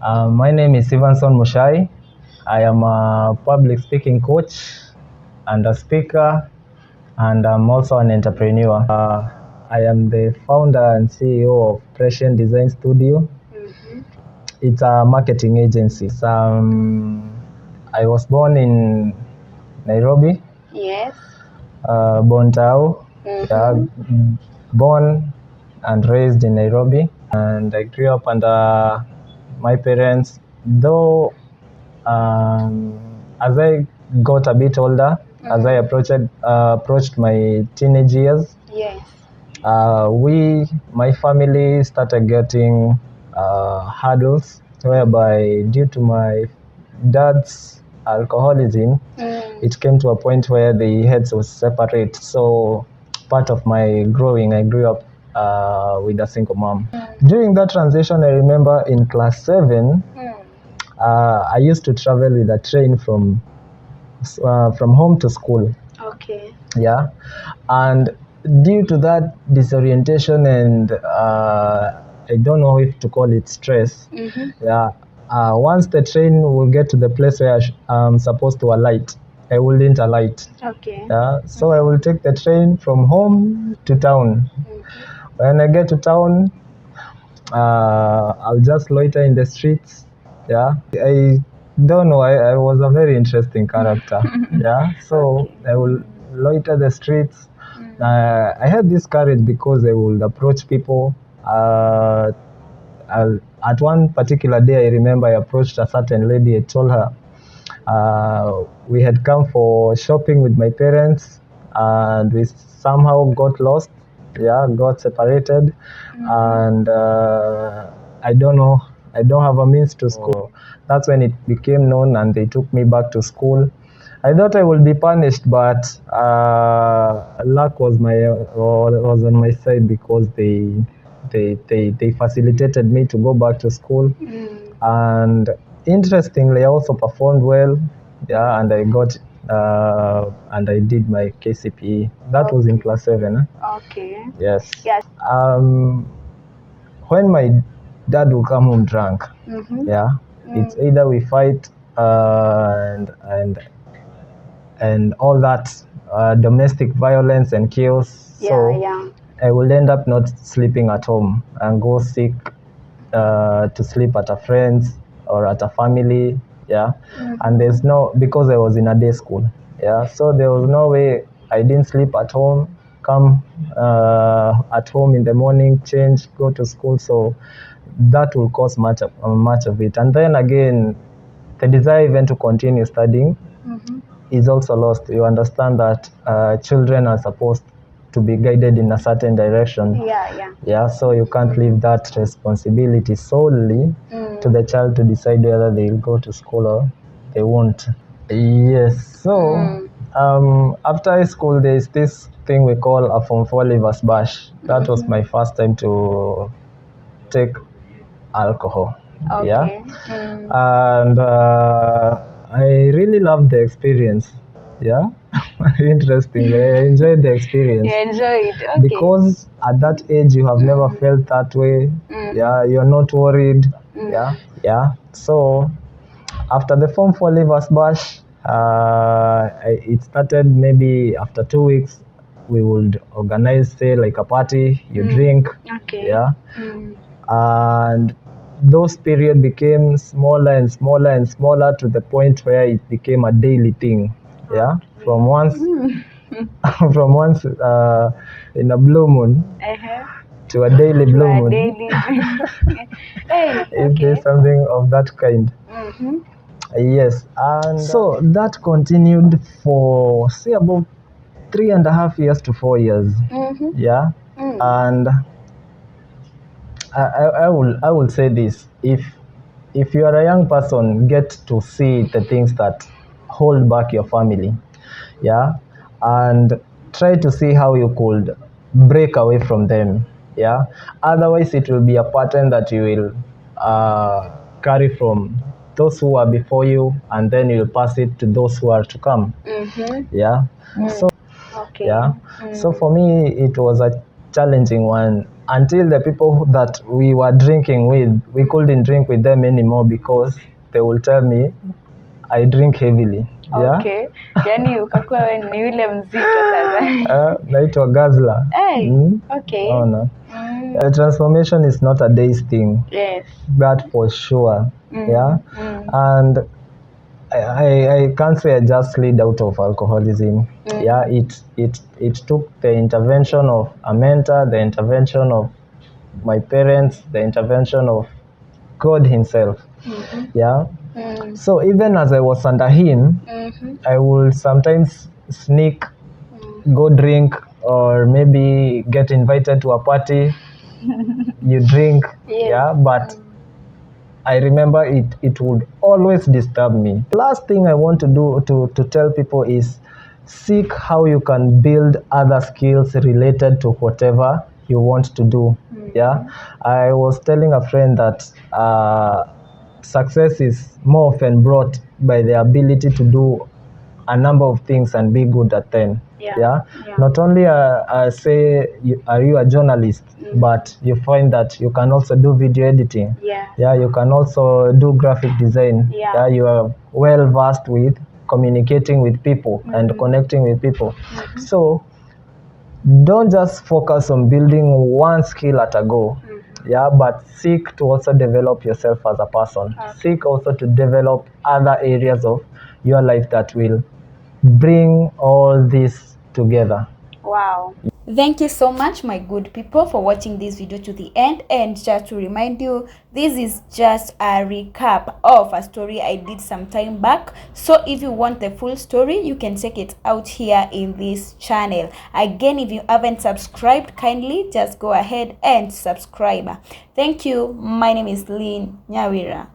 My name is Evanson Muchai. I am a public speaking coach and a speaker, and I'm also an entrepreneur. I am the founder and CEO of Prescient Design Studio. It's a marketing agency. I was born in Nairobi. Yes. Bontao. Yeah, born and raised in Nairobi, and I grew up under my parents. Though as I got a bit older, as I approached my teenage years, Yes. my family started getting hurdles, whereby due to my dad's alcoholism, it came to a point where the heads were separate. So part of my growing, I grew up with a single mom. During that transition, I remember in class 7, I used to travel with a train from home to school. Okay. Yeah, and due to that disorientation and I don't know if to call it stress. Yeah, once the train will get to the place where I'm supposed to alight, I wouldn't alight. Okay. Yeah, so I will take the train from home to town. When I get to town, I'll just loiter in the streets. Yeah, I don't know. I was a very interesting character. Yeah, so I will loiter the streets. I had this courage because I would approach people. At one particular day, I remember I approached a certain lady. I told her we had come for shopping with my parents, and we somehow got lost. Yeah, got separated, and I don't know. I don't have a means to school. That's when it became known, and they took me back to school. I thought I would be punished, but luck was on my side because they facilitated me to go back to school. And interestingly, I also performed well. Yeah, and I got and I did my KCPE. That was in class 7. Okay. Yes. Yes. When my dad will come home drunk, yeah, it's either we fight and all that domestic violence and chaos. So I will end up not sleeping at home and go sick to sleep at a friend's or at a family. Yeah, and there's no, because I was in a day school. Yeah, so there was no way I didn't sleep at home, come at home in the morning, change, go to school. So that will cause much of it. And then again, the desire even to continue studying is also lost. You understand that children are supposed to be guided in a certain direction. Yeah, so you can't leave that responsibility solely to the child to decide whether they'll go to school or they won't. Yes, so after high school, there's this thing we call a Form 4 Leavers Bash. That was my first time to take alcohol. Okay. Yeah, and I really loved the experience. Yeah, interestingly, I enjoyed the experience. You enjoyed, okay. Because at that age you have never felt that way. Yeah, you're not worried. Yeah. So after the Form 4 Leavers Bash, it started maybe after 2 weeks. We would organize, say, like a party. You drink. Okay. Yeah, and those period became smaller and smaller and smaller to the point where it became a daily thing. Yeah, from once in a blue moon to a daily blue moon. If there's something of that kind. Yes, and so that continued for, say, about 3.5 years to 4 years. Yeah, and I will say this: if you are a young person, get to see the things that hold back your family. Yeah, and try to see how you could break away from them. Yeah, otherwise it will be a pattern that you will carry from those who are before you, and then you'll pass it to those who are to come. Yeah, so Okay. yeah, so for me it was a challenging one until the people that we were drinking with, we couldn't drink with them anymore because they will tell me I drink heavily. Yeah? Okay. Yani ukakuwa wewe ni yule mzito sasa. Naitwa Gazla. Hey. Okay. Oh, no. Transformation is not a day's thing. Yes. That for sure. Yeah. And I can't say I just slid out of alcoholism. Yeah, it took the intervention of a mentor, the intervention of my parents, the intervention of God himself. Yeah. So even as I was under him, I would sometimes sneak, go drink, or maybe get invited to a party. You drink, yeah, but I remember it would always disturb me. Last thing I want to do to tell people is seek how you can build other skills related to whatever you want to do. Yeah, I was telling a friend that success is more often brought by the ability to do a number of things and be good at them. Yeah. Not only say are you a journalist, but you find that you can also do video editing. Yeah, you can also do graphic design. Yeah, you are well versed with communicating with people and connecting with people. So don't just focus on building one skill at a go. Yeah, but seek to also develop yourself as a person. Seek also to develop other areas of your life that will bring all this together. Wow. Thank you so much, my good people, for watching this video to the end. And just to remind you, this is just a recap of a story I did some time back. So if you want the full story, you can check it out here in this channel. Again, if you haven't subscribed, kindly just go ahead and subscribe. Thank you. My name is Lynn Nyawira.